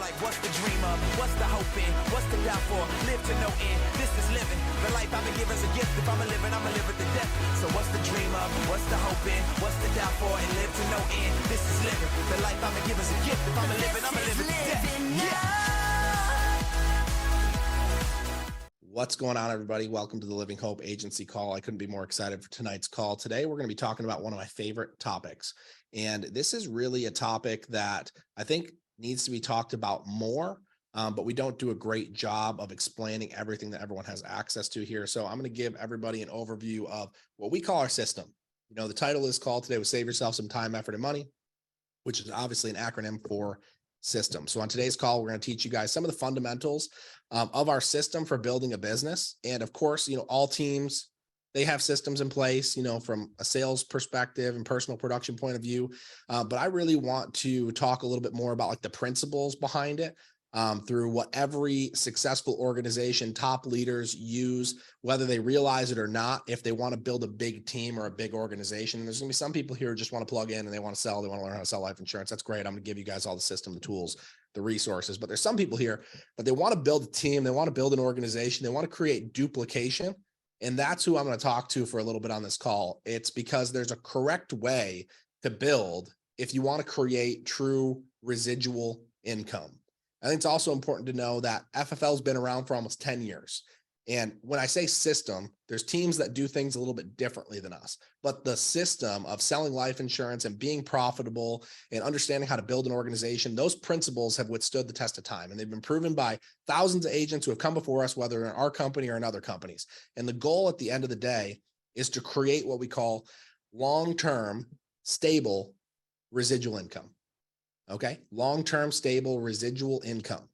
like, what's the dream of? What's the hope in? What's the doubt for? Live to no end. This is living. The life I've been given as a gift. If I'm a living, I'ma live it to death. So what's the dream of? What's the hope in? What's the doubt for? And live to no end. This is living. The life I've been given as a gift. If I'm a living, I'ma live it to death. Yeah. What's going on, everybody? Welcome to the Living Hope Agency Call. I couldn't be more excited for tonight's call. Today, we're going to be talking about one of my favorite topics. And this is really a topic that I think needs to be talked about more, but we don't do a great job of explaining everything that everyone has access to here. So I'm going to give everybody an overview of what we call our system. You know, the title is called today was Save Yourself Some Time, Effort, and Money, which is obviously an acronym for system. So on today's call, we're going to teach you guys some of the fundamentals of our system for building a business. And of course, you know, all teams, they have systems in place, you know, from a sales perspective and personal production point of view. But I really want to talk a little bit more about like the principles behind it, through what every successful organization, top leaders use, whether they realize it or not, if they want to build a big team or a big organization. There's going to be some people here who just want to plug in and they want to sell, they want to learn how to sell life insurance. That's great. I'm going to give you guys all the system, the tools, the resources, but there's some people here, but they want to build a team. They want to build an organization. They want to create duplication. And that's who I'm going to talk to for a little bit on this call. It's because there's a correct way to build if you want to create true residual income. I think it's also important to know that FFL has been around for almost 10 years. And when I say system, there's teams that do things a little bit differently than us. But the system of selling life insurance and being profitable and understanding how to build an organization, those principles have withstood the test of time. And they've been proven by thousands of agents who have come before us, whether in our company or in other companies. And the goal at the end of the day is to create what we call long-term, stable residual income. Okay, long-term stable residual income.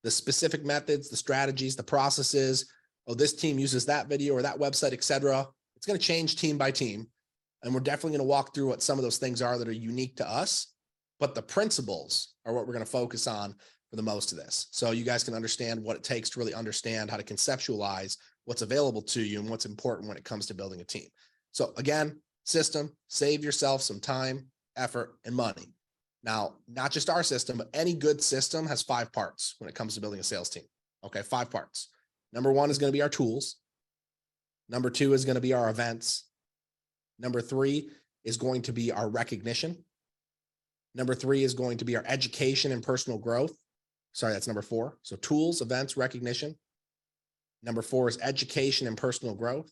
The specific methods, the strategies, the processes, oh, this team uses that video or that website, etc. It's going to change team by team. And we're definitely going to walk through what some of those things are that are unique to us. But the principles are what we're going to focus on for the most of this. So you guys can understand what it takes to really understand how to conceptualize what's available to you and what's important when it comes to building a team. So again, system, save yourself some time, effort, and money. Now, not just our system, but any good system has 5 parts when it comes to building a sales team. Okay, 5 parts. Number 1 is going to be our tools. Number 2 is going to be our events. Number 3 is going to be our recognition. Number 3 is going to be our education and personal growth. Sorry, that's number 4. So tools, events, recognition. Number 4 is education and personal growth.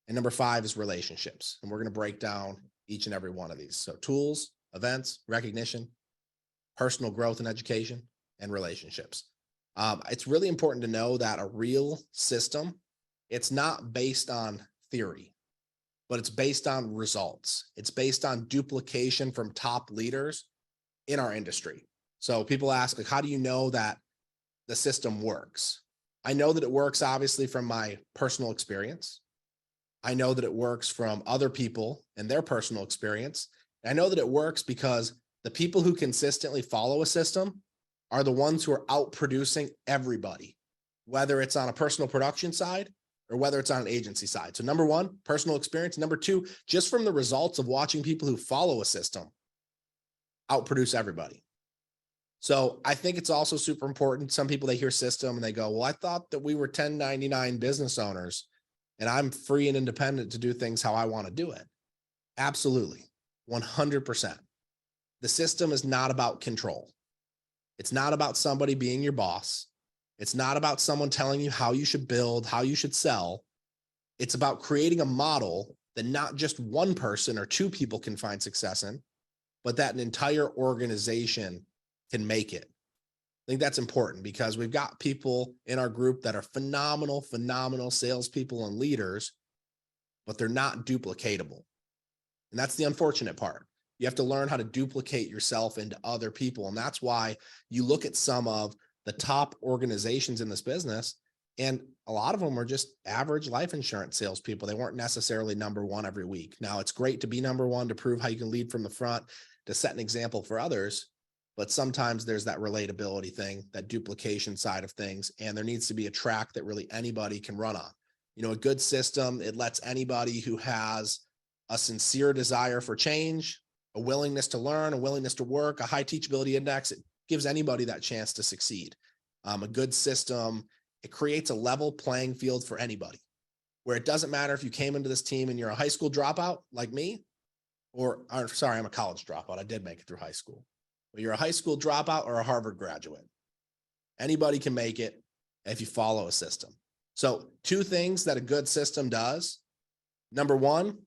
And number 5 is relationships. And we're going to break down each and every one of these. So tools, events, recognition, personal growth and education, and relationships. It's really important to know that a real system, it's not based on theory, but it's based on results. It's based on duplication from top leaders in our industry. So people ask, like, how do you know that the system works? I know that it works, obviously, from my personal experience. I know that it works from other people and their personal experience. I know that it works because the people who consistently follow a system are the ones who are out producing everybody, whether it's on a personal production side or whether it's on an agency side. So number 1, personal experience. Number 2, just from the results of watching people who follow a system outproduce everybody. So I think it's also super important. Some people, they hear system and they go, well, I thought that we were 1099 business owners and I'm free and independent to do things how I want to do it. Absolutely. 100%. The system is not about control. It's not about somebody being your boss. It's not about someone telling you how you should build, how you should sell. It's about creating a model that not just one person or 2 people can find success in, but that an entire organization can make it. I think that's important because we've got people in our group that are phenomenal salespeople and leaders, but they're not duplicatable. And that's the unfortunate part. You have to learn how to duplicate yourself into other people. And that's why you look at some of the top organizations in this business, and a lot of them are just average life insurance salespeople. They weren't necessarily number 1 every week. Now, it's great to be number 1 to prove how you can lead from the front, to set an example for others. But sometimes there's that relatability thing, that duplication side of things. And there needs to be a track that really anybody can run on. You know, a good system, it lets anybody who has a sincere desire for change, a willingness to learn, a willingness to work, a high teachability index. gives anybody that chance to succeed. A good system, it creates a level playing field for anybody, where it doesn't matter if you came into this team and you're a high school dropout like me, or sorry, I'm a college dropout. I did make it through high school. But you're a high school dropout or a Harvard graduate. Anybody can make it if you follow a system. So 2 things that a good system does. Number 1,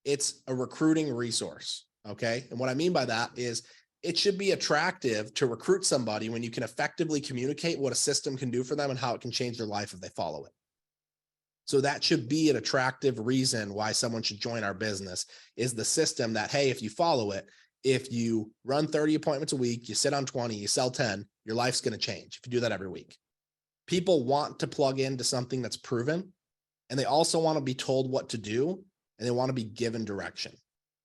it's a recruiting resource. Okay. And what I mean by that is it should be attractive to recruit somebody when you can effectively communicate what a system can do for them and how it can change their life if they follow it. So that should be an attractive reason why someone should join our business, is the system that, hey, if you follow it, if you run 30 appointments a week, you sit on 20, you sell 10, your life's going to change if you do that every week. People want to plug into something that's proven, and they also want to be told what to do, and they want to be given direction.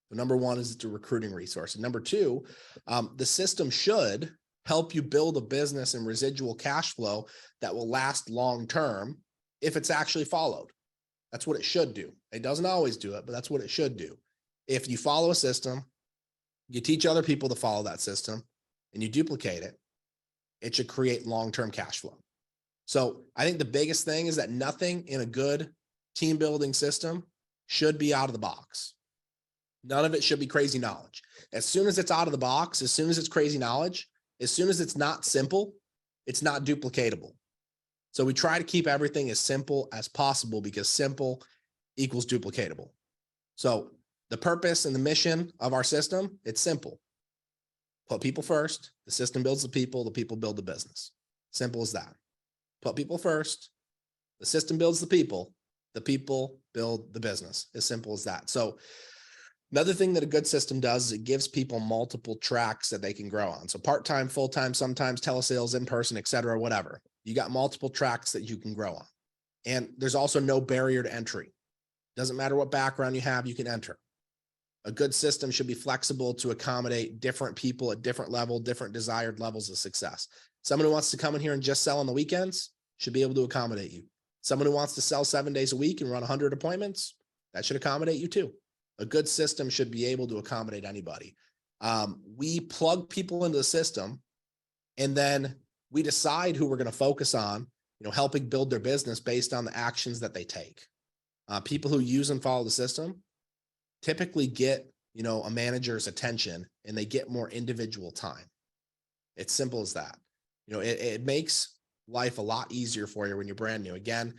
So number 1 is it's a recruiting resource. And number 2, the system should help you build a business and residual cash flow that will last long-term if it's actually followed. That's what it should do. It doesn't always do it, but that's what it should do. If you follow a system, you teach other people to follow that system, and you duplicate it, it should create long-term cash flow. So I think the biggest thing is that nothing in a good team building system should be out of the box. None of it should be crazy knowledge. As soon as it's out of the box, as soon as it's crazy knowledge, as soon as it's not simple, it's not duplicatable. So we try to keep everything as simple as possible, because simple equals duplicatable. So the purpose and the mission of our system, it's simple. Put people first. The system builds the people build the business. Simple as that. Put people first. The system builds the people build the business. As simple as that. So another thing that a good system does is it gives people multiple tracks that they can grow on. So part-time, full-time, sometimes telesales, in person, et cetera, whatever. You got multiple tracks that you can grow on. And there's also no barrier to entry. Doesn't matter what background you have, you can enter. A good system should be flexible to accommodate different people at different different desired levels of success. Someone who wants to come in here and just sell on the weekends should be able to accommodate you. Someone who wants to sell 7 days a week and run 100 appointments, that should accommodate you too. A good system should be able to accommodate anybody. We plug people into the system, and then we decide who we're going to focus on, helping build their business based on the actions that they take. People who use and follow the system typically get, a manager's attention, and they get more individual time. It's simple as that. It makes life a lot easier for you when you're brand new. Again,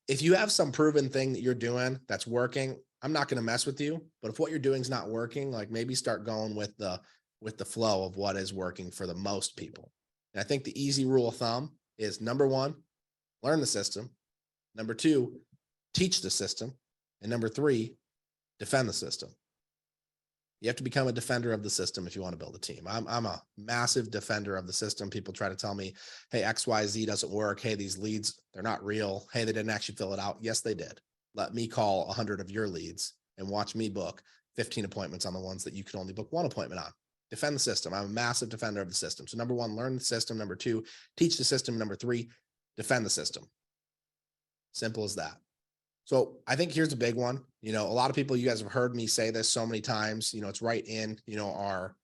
if you have some proven thing that you're doing that's working, I'm not going to mess with you. But if what you're doing is not working, like maybe start going with the flow of what is working for the most people. And I think the easy rule of thumb is, number 1, learn the system. Number 2, teach the system. And number 3, defend the system. You have to become a defender of the system if you want to build a team. I'm a massive defender of the system. People try to tell me, hey, XYZ doesn't work. Hey, these leads, they're not real. Hey, they didn't actually fill it out. Yes, they did. Let me call 100 of your leads and watch me book 15 appointments on the ones that you can only book 1 appointment on. Defend the system. I'm a massive defender of the system. So number 1, learn the system. Number 2, teach the system. Number 3, defend the system. Simple as that. So I think here's a big one. A lot of people, you guys have heard me say this so many times, it's right in, our,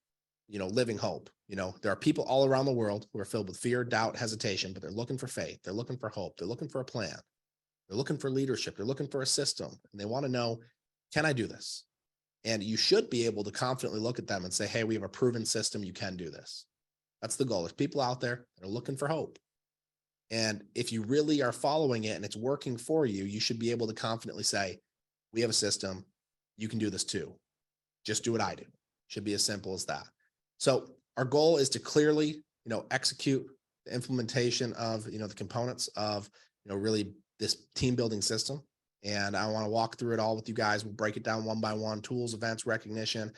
living hope. There are people all around the world who are filled with fear, doubt, hesitation, but they're looking for faith. They're looking for hope. They're looking for a plan. They're looking for leadership. They're looking for a system, and they want to know, can I do this? And you should be able to confidently look at them and say, hey, we have a proven system. You can do this. That's the goal. There's people out there that are looking for hope. And if you really are following it and it's working for you, you should be able to confidently say, we have a system. You can do this too. Just do what I do. Should be as simple as that. So our goal is to clearly, execute the implementation of, the components of, really this team building system. And I want to walk through it all with you guys. We'll break it down one by one: tools, events, recognition,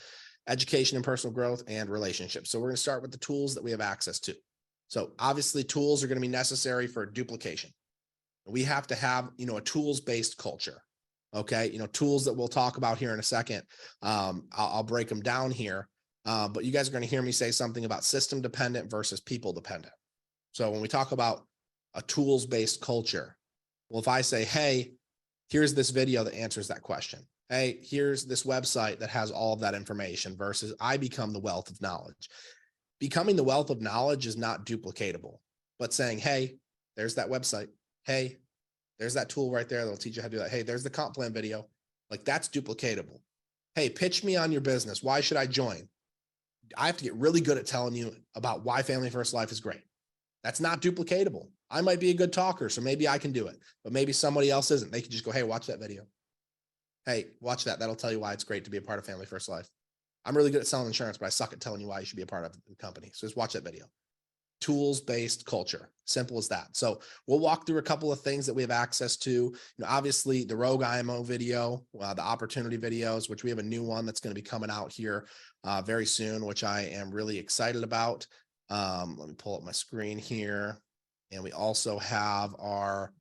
education and personal growth, and relationships. So we're going to start with the tools that we have access to. So obviously tools are going to be necessary for duplication. We have to have, a tools-based culture. Okay. Tools that we'll talk about here in a second. I'll break them down here. But you guys are going to hear me say something about system dependent versus people dependent. So when we talk about a tools-based culture, well, if I say, hey, here's this video that answers that question. Hey, here's this website that has all of that information, versus I become the wealth of knowledge. becoming the wealth of knowledge is not duplicatable, but saying, hey, there's that website. Hey, there's that tool right there that'll teach you how to do that. Hey, there's the comp plan video. Like, that's duplicatable. Hey, pitch me on your business. Why should I join? I have to get really good at telling you about why Family First Life is great. That's not duplicatable. I might be a good talker, so maybe I can do it, but maybe somebody else isn't. They can just go, hey, watch that video. Hey, watch that. That'll tell you why it's great to be a part of Family First Life. I'm really good at selling insurance, but I suck at telling you why you should be a part of the company. So just watch that video. Tools-based culture, simple as that. So we'll walk through a couple of things that we have access to. Obviously the Rogue IMO video, the opportunity videos, which we have a new one that's going to be coming out here very soon, which I am really excited about. Let me pull up my screen here. And we also have our,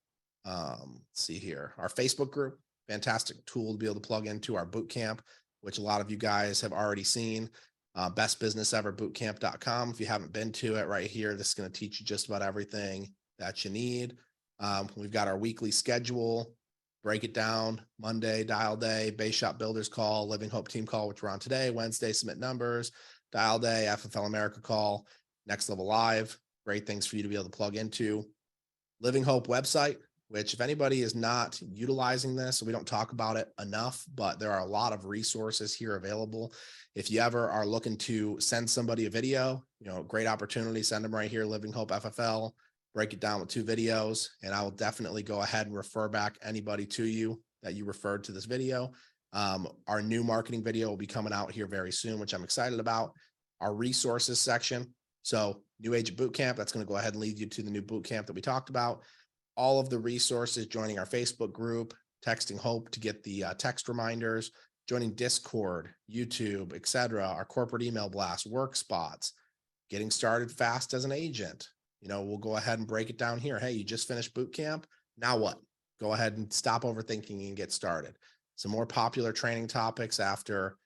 let's see here, our Facebook group, fantastic tool to be able to plug into our boot camp, which a lot of you guys have already seen. Bestbusinesseverbootcamp.com. If you haven't been to it, right here, this is going to teach you just about everything that you need. We've got our weekly schedule, break it down, Monday, dial day, base shop builders call, Living Hope team call, which we're on today, Wednesday, submit numbers, dial day, FFL America call, Next Level Live, great things for you to be able to plug into. Living Hope website, which if anybody is not utilizing this, we don't talk about it enough, but there are a lot of resources here available. If you ever are looking to send somebody a video, great opportunity, send them right here, Living Hope FFL, break it down with 2 videos, and I will definitely go ahead and refer back anybody to you that you referred to this video. Our new marketing video will be coming out here very soon, which I'm excited about. Our resources section. So New Agent Bootcamp, that's going to go ahead and lead you to the new bootcamp that we talked about. All of the resources, joining our Facebook group, texting Hope to get the text reminders, joining Discord, YouTube, etc., our corporate email blast, work spots, getting started fast as an agent. We'll go ahead and break it down here. Hey, you just finished boot camp. Now what? Go ahead and stop overthinking and get started. Some more popular training topics after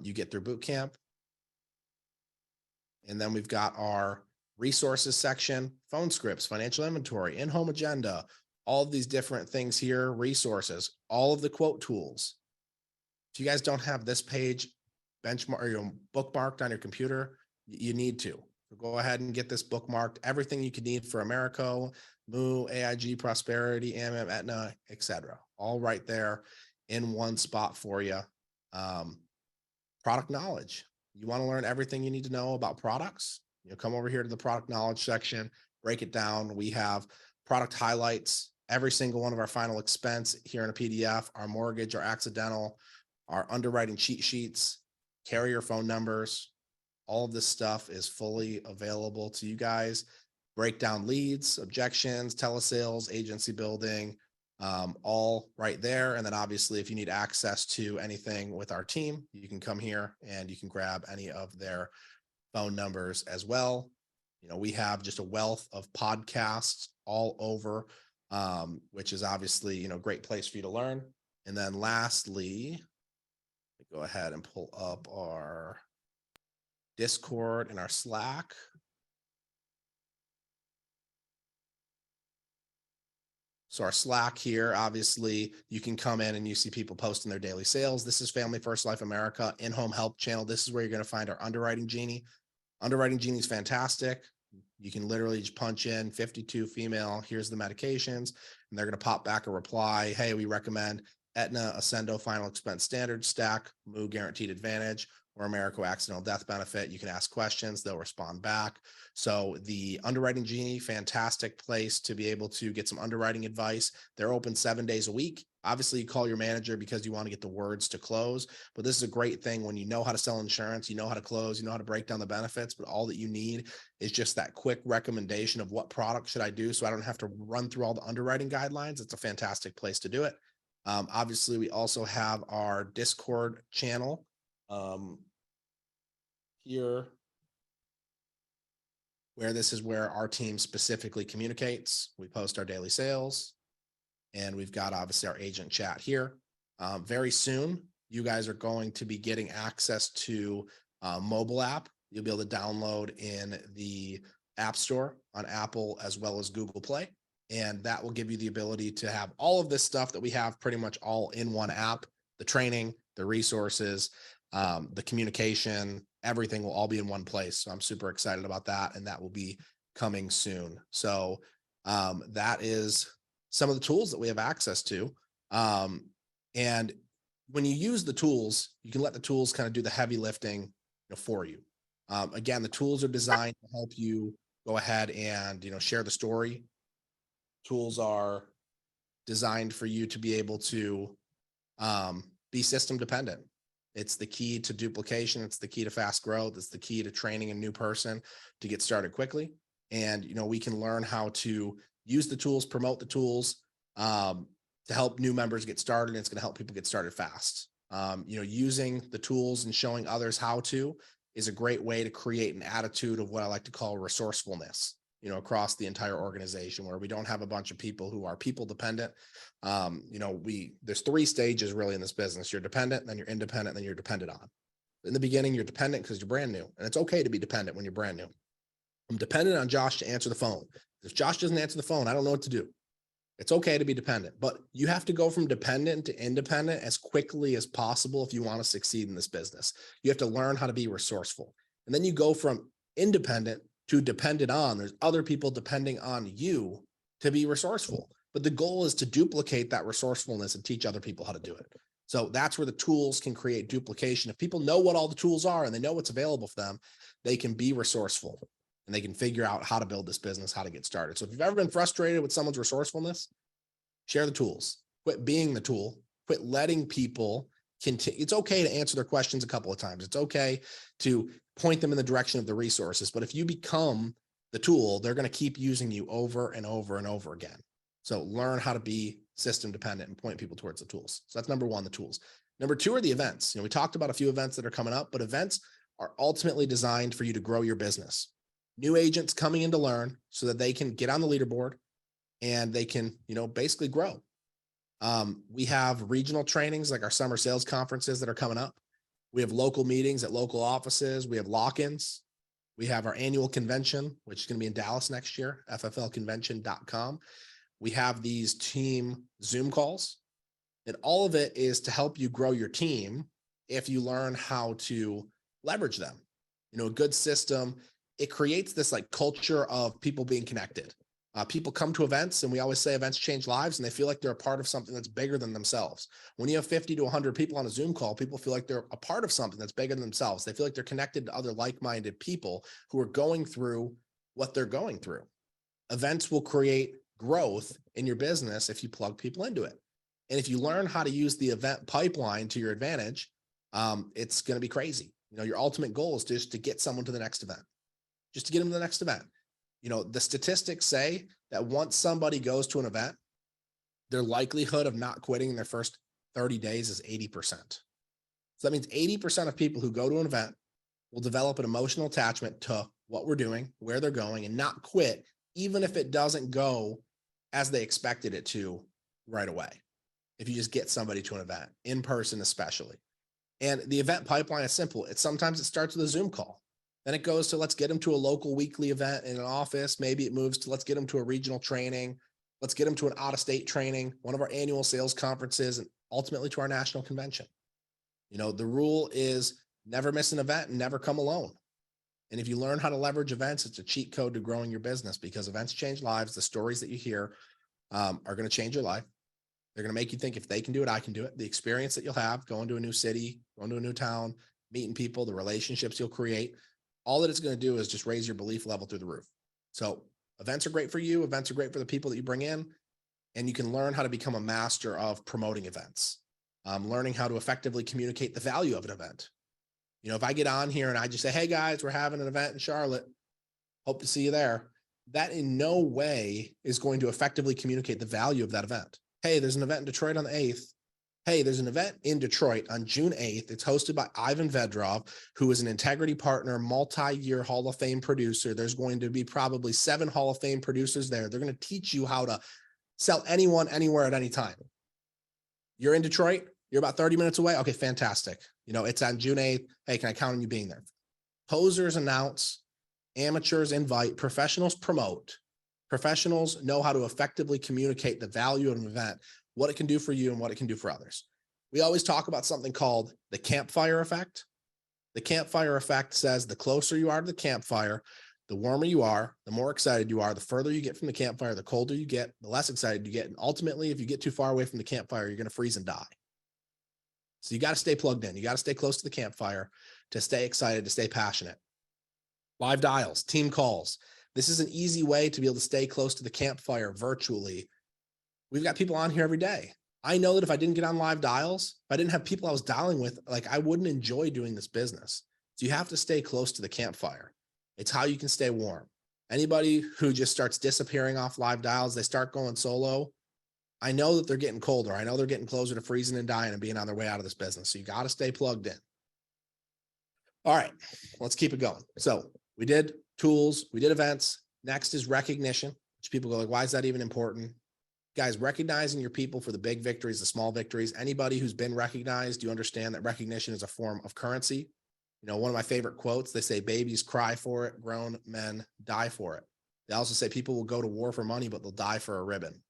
you get through boot camp. And then we've got our resources section, phone scripts, financial inventory, in-home agenda, all of these different things here, resources, all of the quote tools. If you guys don't have this page benchmark or bookmarked on your computer, you need to. So go ahead and get this bookmarked. Everything you could need for Americo, Moo, AIG, Prosperity, AMM, Aetna, etc. All right there in one spot for you. Product knowledge. You want to learn everything you need to know about products? Come over here to the product knowledge section, break it down. We have product highlights, every single one of our final expense here in a PDF, our mortgage, our accidental, our underwriting cheat sheets, carrier phone numbers. All of this stuff is fully available to you guys. Break down leads, objections, telesales, agency building, all right there. And then obviously, if you need access to anything with our team, you can come here and you can grab any of their phone numbers as well. We have just a wealth of podcasts all over, which is obviously, great place for you to learn. And then lastly, go ahead and pull up our Discord and our Slack. So our Slack here, obviously, you can come in and you see people posting their daily sales. This is Family First Life America in-home help channel. This is where you're going to find our underwriting genie. Underwriting genie is fantastic. You can literally just punch in 52 female, here's the medications, and they're going to pop back a reply. Hey, we recommend Aetna, Ascendo, Final Expense Standard, Stack, Moo Guaranteed Advantage, or Americo Accidental Death Benefit. You can ask questions, they'll respond back. So the Underwriting Genie, fantastic place to be able to get some underwriting advice. They're open 7 days a week. Obviously, you call your manager because you want to get the words to close, but this is a great thing when you know how to sell insurance, you know how to close, you know how to break down the benefits, but all that you need is just that quick recommendation of what product should I do so I don't have to run through all the underwriting guidelines. It's a fantastic place to do it. Obviously, we also have our Discord channel here, where this is where our team specifically communicates. We post our daily sales, and we've got obviously our agent chat here. Very soon, you guys are going to be getting access to a mobile app. You'll be able to download in the App Store on Apple as well as Google Play. And that will give you the ability to have all of this stuff that we have pretty much all in one app, the training, the resources, the communication, everything will all be in one place. So I'm super excited about that. And that will be coming soon. So that is some of the tools that we have access to. And when you use the tools, you can let the tools kind of do the heavy lifting for you. Again, the tools are designed to help you go ahead and, share the story. Tools are designed for you to be able to be system dependent. It's the key to duplication. It's the key to fast growth. It's the key to training a new person to get started quickly. And, we can learn how to use the tools, promote the tools to help new members get started. And it's going to help people get started fast. Using the tools and showing others how to is a great way to create an attitude of what I like to call resourcefulness, across the entire organization, where we don't have a bunch of people who are people dependent. There's 3 stages really in this business. You're dependent, then you're independent, then you're dependent on. In the beginning, you're dependent because you're brand new, and it's okay to be dependent when you're brand new. I'm dependent on Josh to answer the phone. If Josh doesn't answer the phone, I don't know what to do. It's okay to be dependent, but you have to go from dependent to independent as quickly as possible if you want to succeed in this business. You have to learn how to be resourceful. And then you go from independent to dependent on. There's other people depending on you to be resourceful. But the goal is to duplicate that resourcefulness and teach other people how to do it. So that's where the tools can create duplication. If people know what all the tools are and they know what's available for them, they can be resourceful and they can figure out how to build this business, how to get started. So if you've ever been frustrated with someone's resourcefulness, share the tools, quit being the tool, quit letting people continue. It's okay to answer their questions a couple of times. It's okay to point them in the direction of the resources. But if you become the tool, they're going to keep using you over and over and over again. So learn how to be system dependent and point people towards the tools. So that's number 1, the tools. Number 2 are the events. We talked about a few events that are coming up, but events are ultimately designed for you to grow your business. New agents coming in to learn so that they can get on the leaderboard and they can, basically grow. We have regional trainings like our summer sales conferences that are coming up. We have local meetings at local offices. We have lock-ins. We have our annual convention, which is going to be in Dallas next year, fflconvention.com. We have these team Zoom calls, and all of it is to help you grow your team if you learn how to leverage them. A good system, it creates this like culture of people being connected. People come to events, and we always say events change lives, and they feel like they're a part of something that's bigger than themselves. When you have 50 to 100 people on a Zoom call, people feel like they're a part of something that's bigger than themselves. They feel like they're connected to other like-minded people who are going through what they're going through. Events will create growth in your business if you plug people into it. And if you learn how to use the event pipeline to your advantage, it's going to be crazy. Your ultimate goal is just to get someone to the next event, just to get them to the next event. The statistics say that once somebody goes to an event, their likelihood of not quitting in their first 30 days is 80%. So that means 80% of people who go to an event will develop an emotional attachment to what we're doing, where they're going, and not quit, even if it doesn't go as they expected it to right away. If you just get somebody to an event, in person especially. And the event pipeline is simple. Sometimes it starts with a Zoom call. Then it goes to let's get them to a local weekly event in an office. Maybe it moves to let's get them to a regional training. Let's get them to an out-of-state training, one of our annual sales conferences, and ultimately to our national convention. The rule is never miss an event and never come alone. And if you learn how to leverage events, it's a cheat code to growing your business, because events change lives. The stories that you hear are going to change your life. They're going to make you think if they can do it, I can do it. The experience that you'll have going to a new city, going to a new town, meeting people, the relationships you'll create, all that it's going to do is just raise your belief level through the roof. So events are great for you. Events are great for the people that you bring in, and you can learn how to become a master of promoting events, learning how to effectively communicate the value of an event. If I get on here and I just say, hey guys, we're having an event in Charlotte, hope to see you there. That in no way is going to effectively communicate the value of that event. Hey, there's an event in Detroit on the 8th. Hey, there's an event in Detroit on June 8th. It's hosted by Ivan Vedrov, who is an integrity partner, multi-year Hall of Fame producer. There's going to be probably 7 Hall of Fame producers there. They're going to teach you how to sell anyone, anywhere, at any time. You're in Detroit. You're about 30 minutes away. Okay, fantastic. It's on June 8th. Hey, can I count on you being there? Posers announce, amateurs invite, professionals promote. Professionals know how to effectively communicate the value of an event, what it can do for you and what it can do for others. We always talk about something called the campfire effect. The campfire effect says the closer you are to the campfire, the warmer you are, the more excited you are, the further you get from the campfire, the colder you get, the less excited you get. And ultimately, if you get too far away from the campfire, you're going to freeze and die. So you got to stay plugged in. You got to stay close to the campfire to stay excited, to stay passionate. Live dials, team calls. This is an easy way to be able to stay close to the campfire virtually. We've got people on here every day. I know that if I didn't get on live dials, if I didn't have people I was dialing with, like I wouldn't enjoy doing this business. So you have to stay close to the campfire. It's how you can stay warm. Anybody who just starts disappearing off live dials, they start going solo. I know that they're getting colder. I know they're getting closer to freezing and dying and being on their way out of this business. So you got to stay plugged in. All right, let's keep it going. So we did tools, we did events. Next is recognition, which people go like, why is that even important? Guys, recognizing your people for the big victories, the small victories. Anybody who's been recognized, you understand that recognition is a form of currency. You know, one of my favorite quotes, they say babies cry for it, grown men die for it. They also say people will go to war for money, but they'll die for a ribbon.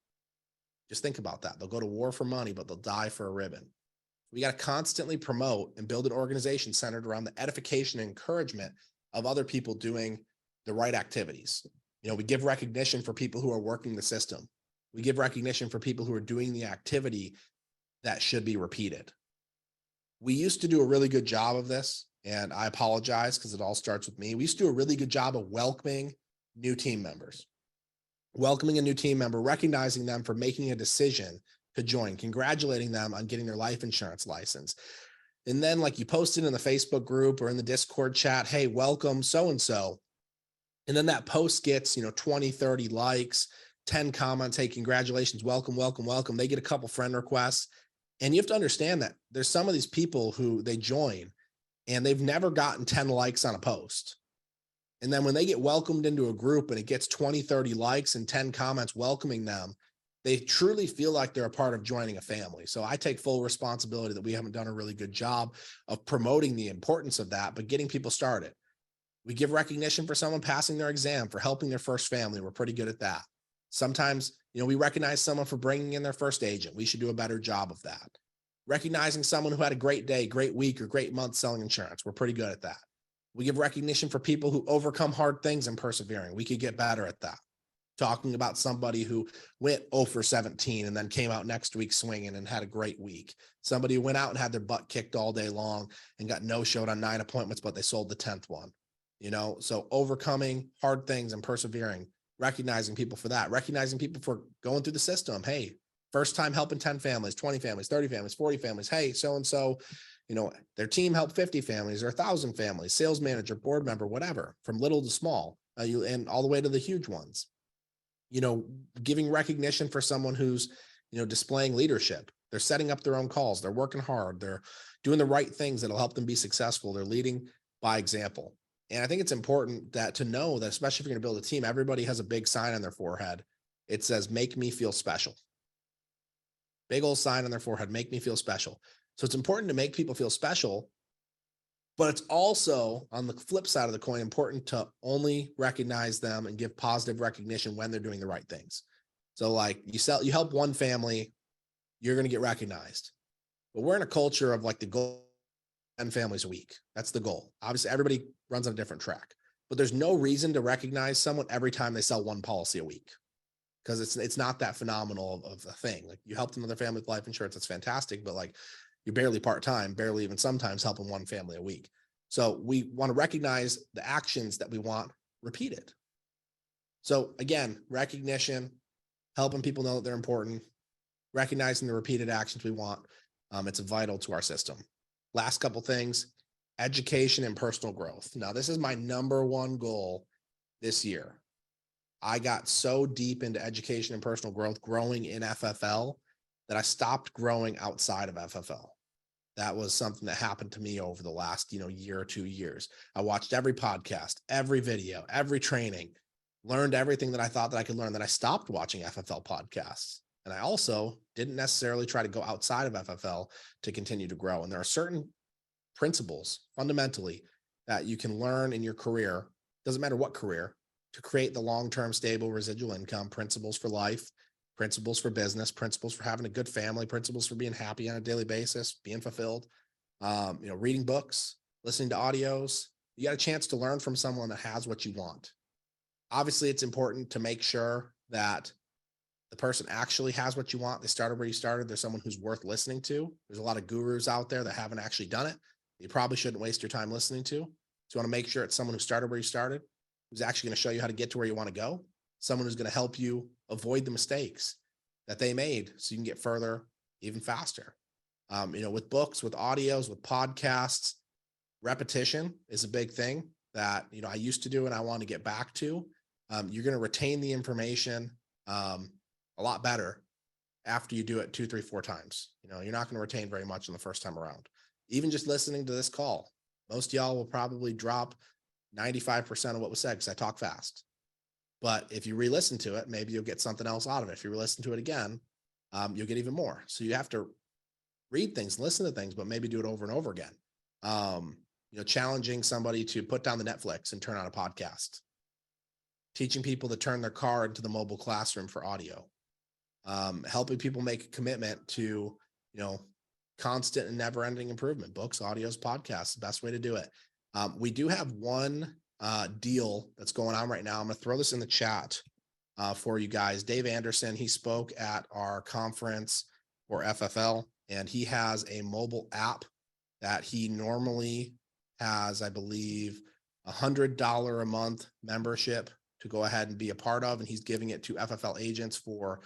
Just think about that. They'll go to war for money, but they'll die for a ribbon. We got to constantly promote and build an organization centered around the edification and encouragement of other people doing the right activities. You know, we give recognition for people who are working the system. We give recognition for people who are doing the activity that should be repeated. We used to do a really good job of this, and I apologize because it all starts with me. We used to do a really good job of welcoming new team members. Welcoming a new team member, recognizing them for making a decision to join, congratulating them on getting their life insurance license. And then like you posted in the Facebook group or in the Discord chat, hey, welcome so-and-so. And then that post gets, 20, 30 likes, 10 comments, hey, congratulations, welcome, welcome, welcome. They get a couple friend requests. And you have to understand that there's some of these people who they join and they've never gotten 10 likes on a post. And then when they get welcomed into a group and it gets 20, 30 likes and 10 comments welcoming them, they truly feel like they're a part of joining a family. So I take full responsibility that we haven't done a really good job of promoting the importance of that, but getting people started. We give recognition for someone passing their exam, for helping their first family. We're pretty good at that. Sometimes, we recognize someone for bringing in their first agent. We should do a better job of that. Recognizing someone who had a great day, great week, or great month selling insurance. We're pretty good at that. We give recognition for people who overcome hard things and persevering. We could get better at that. Talking about somebody who went 0 for 17 and then came out next week swinging and had a great week. Somebody who went out and had their butt kicked all day long and got no-showed on 9 appointments, but they sold the 10th one. So overcoming hard things and persevering, recognizing people for that, recognizing people for going through the system. Hey, first time helping 10 families, 20 families, 30 families, 40 families. Hey, so-and-so, their team helped 50 families or 1,000 families, sales manager, board member, whatever, from little to small, and all the way to the huge ones. Giving recognition for someone who's, displaying leadership. They're setting up their own calls. They're working hard. They're doing the right things that'll help them be successful. They're leading by example. And I think it's important to know that, especially if you're going to build a team, everybody has a big sign on their forehead. It says, make me feel special. Big old sign on their forehead, make me feel special. So it's important to make people feel special, but it's also, on the flip side of the coin, important to only recognize them and give positive recognition when they're doing the right things. So like you help one family, you're going to get recognized. But we're in a culture of like the goal 10 families a week. That's the goal. Obviously, everybody runs on a different track, but there's no reason to recognize someone every time they sell one policy a week, because it's not that phenomenal of a thing. Like you helped another family with life insurance, that's fantastic, but like you're barely part-time, barely even sometimes helping one family a week. So we want to recognize the actions that we want repeated. So again, recognition, helping people know that they're important, recognizing the repeated actions we want. It's vital to our system. Last couple things, education and personal growth. Now, this is my number one goal this year. I got so deep into education and personal growth growing in FFL that I stopped growing outside of FFL. That was something that happened to me over the last, year or 2 years. I watched every podcast, every video, every training, learned everything that I thought that I could learn. Then I stopped watching FFL podcasts. And I also didn't necessarily try to go outside of FFL to continue to grow. And there are certain principles fundamentally that you can learn in your career, doesn't matter what career, to create the long-term stable residual income, principles for life, principles for business, principles for having a good family, principles for being happy on a daily basis, being fulfilled, reading books, listening to audios, you got a chance to learn from someone that has what you want. Obviously, it's important to make sure that the person actually has what you want. They started where you started. There's someone who's worth listening to. There's a lot of gurus out there that haven't actually done it. You probably shouldn't waste your time listening to. So you want to make sure it's someone who started where you started, who's actually going to show you how to get to where you want to go, someone who's going to help you avoid the mistakes that they made so you can get further even faster. With books, with audios, with podcasts, repetition is a big thing that, I used to do and I want to get back to. You're going to retain the information a lot better after you do it 2, 3, 4 times. You're not going to retain very much on the first time around. Even just listening to this call, most of y'all will probably drop 95% of what was said because I talk fast. But if you re-listen to it, maybe you'll get something else out of it. If you re-listen to it again, you'll get even more. So you have to read things, listen to things, but maybe do it over and over again. Challenging somebody to put down the Netflix and turn on a podcast. Teaching people to turn their car into the mobile classroom for audio. Helping people make a commitment to, constant and never-ending improvement. Books, audios, podcasts, the best way to do it. We do have one deal that's going on right now. I'm going to throw this in the chat for you guys. Dave Anderson, he spoke at our conference for FFL, and he has a mobile app that he normally has, I believe, $100 a month membership to go ahead and be a part of. And he's giving it to FFL agents for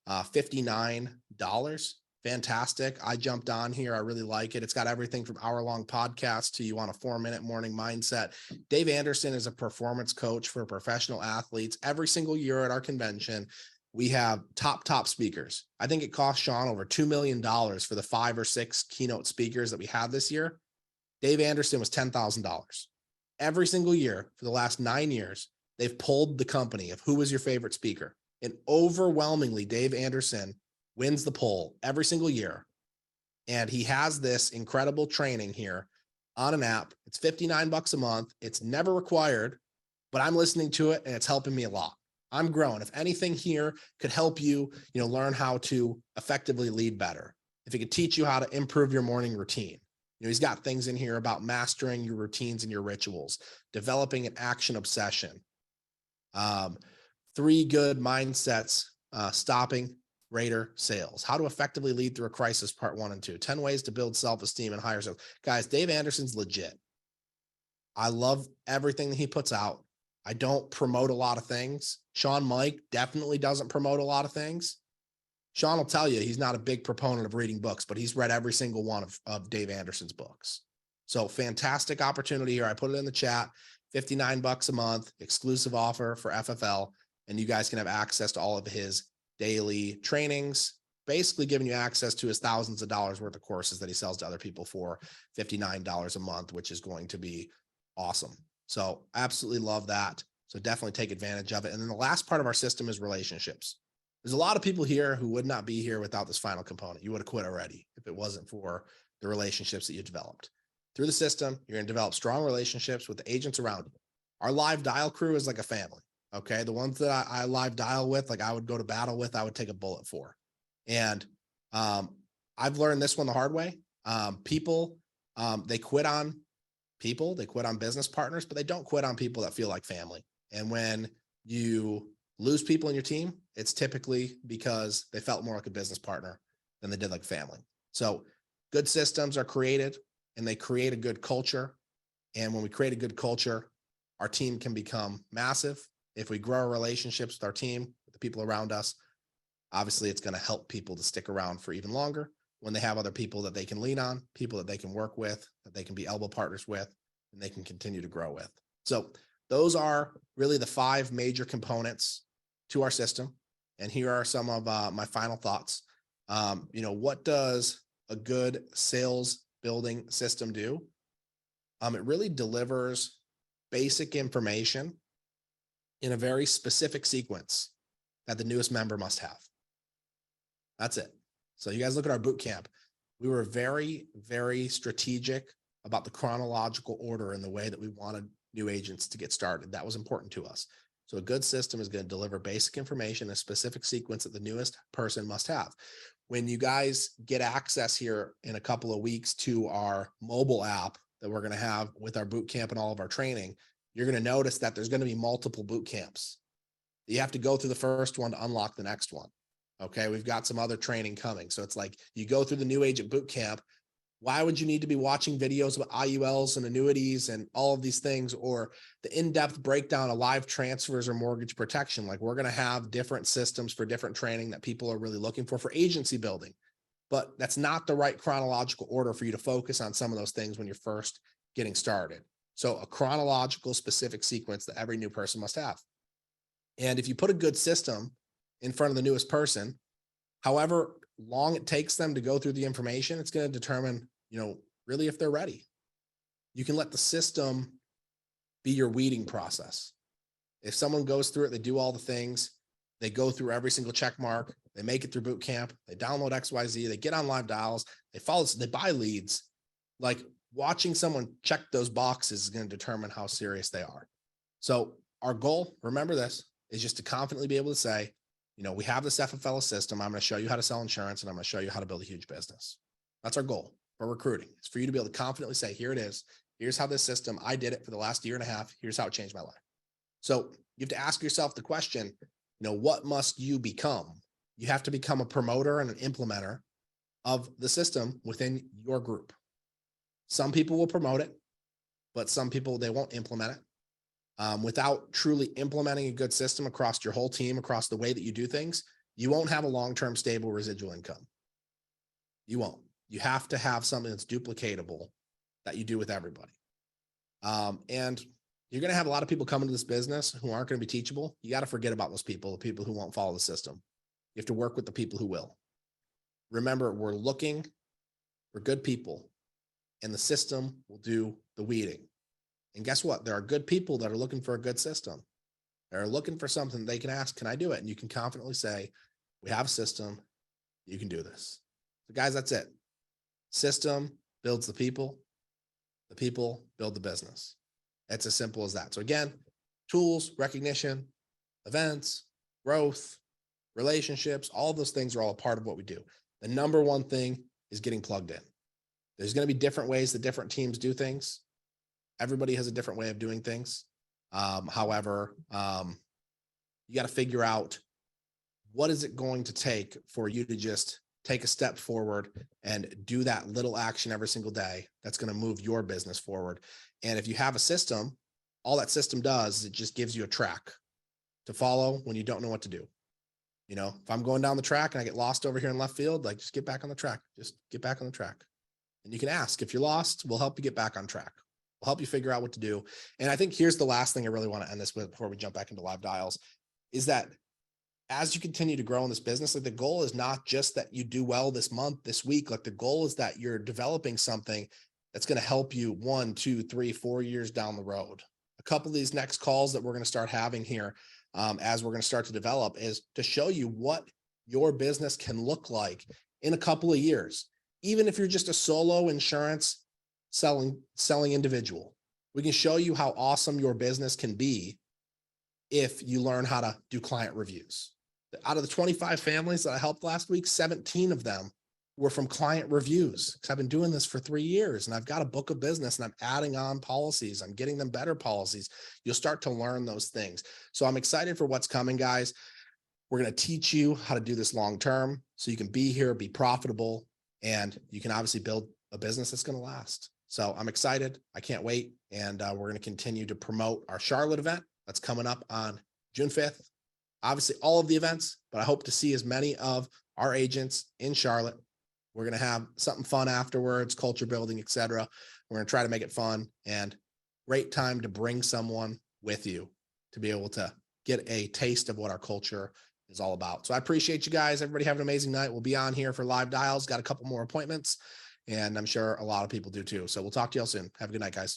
$59. Fantastic. I jumped on here. I really like it. It's got everything from hour-long podcasts to you on a 4-minute morning mindset. Dave Anderson is a performance coach for professional athletes. Every single year at our convention, we have top speakers. I think it cost Sean over $2 million for the 5 or 6 keynote speakers that we had this year. Dave Anderson was $10,000. Every single year for the last 9 years, they've polled the company of who was your favorite speaker. And overwhelmingly, Dave Anderson wins the poll every single year. And he has this incredible training here on an app. It's $59 a month. It's never required, but I'm listening to it and it's helping me a lot. I'm growing. If anything here could help you, learn how to effectively lead better. If it could teach you how to improve your morning routine. He's got things in here about mastering your routines and your rituals, developing an action obsession, 3 good mindsets, stopping Raider sales, how to effectively lead through a crisis, part 1 and 2, 10 ways to build self-esteem and higher sales. Guys, Dave Anderson's legit. I love everything that he puts out. I don't promote a lot of things. Sean Mike definitely doesn't promote a lot of things. Sean will tell you he's not a big proponent of reading books, but he's read every single one of Dave Anderson's books. So fantastic opportunity here. I put it in the chat, $59 a month, exclusive offer for FFL. And you guys can have access to all of his daily trainings, basically giving you access to his thousands of dollars worth of courses that he sells to other people for $59 a month, which is going to be awesome. So absolutely love that. So definitely take advantage of it. And then the last part of our system is relationships. There's a lot of people here who would not be here without this final component. You would have quit already if it wasn't for the relationships that you developed. Through the system, you're going to develop strong relationships with the agents around you. Our live dial crew is like a family. Okay. The ones that I live dial with, like I would go to battle with, I would take a bullet for. And I've learned this one the hard way. People, they quit on people, they quit on business partners, but they don't quit on people that feel like family. And when you lose people in your team, it's typically because they felt more like a business partner than they did like family. So good systems are created and they create a good culture. And when we create a good culture, our team can become massive. If we grow our relationships with our team, with the people around us, obviously it's going to help people to stick around for even longer when they have other people that they can lean on, people that they can work with, that they can be elbow partners with, and they can continue to grow with. So those are really the 5 major components to our system. And here are some of my final thoughts. What does a good sales building system do? It really delivers basic information in a very specific sequence that the newest member must have. That's it. So you guys look at our boot camp. We were very, very strategic about the chronological order and the way that we wanted new agents to get started. That was important to us. So a good system is going to deliver basic information in a specific sequence that the newest person must have. When you guys get access here in a couple of weeks to our mobile app, that we're going to have with our boot camp and all of our training, you're going to notice that there's going to be multiple boot camps. You have to go through the first one to unlock the next one. Okay. We've got some other training coming. So it's like you go through the new agent boot camp. Why would you need to be watching videos about IULs and annuities and all of these things, or the in-depth breakdown of live transfers or mortgage protection? Like, we're going to have different systems for different training that people are really looking for agency building, but that's not the right chronological order for you to focus on some of those things when you're first getting started. So a chronological specific sequence that every new person must have. And if you put a good system in front of the newest person, however long it takes them to go through the information, it's going to determine, really if they're ready. You can let the system be your weeding process. If someone goes through it, they do all the things, they go through every single check mark, they make it through boot camp, they download XYZ, they get on live dials, they follow, they buy leads. Like, watching someone check those boxes is going to determine how serious they are. So our goal, remember this, is just to confidently be able to say, we have this FFLS system. I'm going to show you how to sell insurance, and I'm going to show you how to build a huge business. That's our goal for recruiting. It's for you to be able to confidently say, here it is. Here's how this system, I did it for the last year and a half. Here's how it changed my life. So you have to ask yourself the question, what must you become? You have to become a promoter and an implementer of the system within your group. Some people will promote it, but some people, they won't implement it. Without truly implementing a good system across your whole team, across the way that you do things, you won't have a long-term stable residual income. You won't. You have to have something that's duplicatable that you do with everybody. And you're going to have a lot of people come into this business who aren't going to be teachable. You got to forget about those people, the people who won't follow the system. You have to work with the people who will. Remember, we're looking for good people, and the system will do the weeding. And guess what? There are good people that are looking for a good system. They're looking for something they can ask, can I do it? And you can confidently say, we have a system. You can do this. So guys, that's it. System builds the people build the business. It's as simple as that. So again, tools, recognition, events, growth, relationships, all those things are all a part of what we do. The number one thing is getting plugged in. There's going to be different ways that different teams do things. Everybody has a different way of doing things. However, you got to figure out, what is it going to take for you to just take a step forward and do that little action every single day that's going to move your business forward. And if you have a system, all that system does is it just gives you a track to follow when you don't know what to do. If I'm going down the track and I get lost over here in left field, like, just get back on the track. Just get back on the track. And you can ask, if you're lost, we'll help you get back on track. We'll help you figure out what to do. And I think here's the last thing I really want to end this with before we jump back into live dials, is that as you continue to grow in this business, like, the goal is not just that you do well this month, this week. Like, the goal is that you're developing something that's going to help you 1, 2, 3, 4 years down the road. A couple of these next calls that we're going to start having here, as we're going to start to develop, is to show you what your business can look like in a couple of years. Even if you're just a solo insurance selling individual, we can show you how awesome your business can be if you learn how to do client reviews. Out of the 25 families that I helped last week, 17 of them were from client reviews, because I've been doing this for 3 years and I've got a book of business and I'm adding on policies. I'm getting them better policies. You'll start to learn those things. So I'm excited for what's coming, guys. We're going to teach you how to do this long-term so you can be here, be profitable, and you can obviously build a business that's going to last. So I'm excited. I can't wait. And we're going to continue to promote our Charlotte event that's coming up on June 5th. Obviously all of the events, but I hope to see as many of our agents in Charlotte. We're going to have something fun afterwards, culture building, etc. We're going to try to make it fun, and great time to bring someone with you to be able to get a taste of what our culture is all about. So I appreciate you guys. Everybody have an amazing night. We'll be on here for live dials. Got a couple more appointments, and I'm sure a lot of people do too. So we'll talk to y'all soon. Have a good night, guys.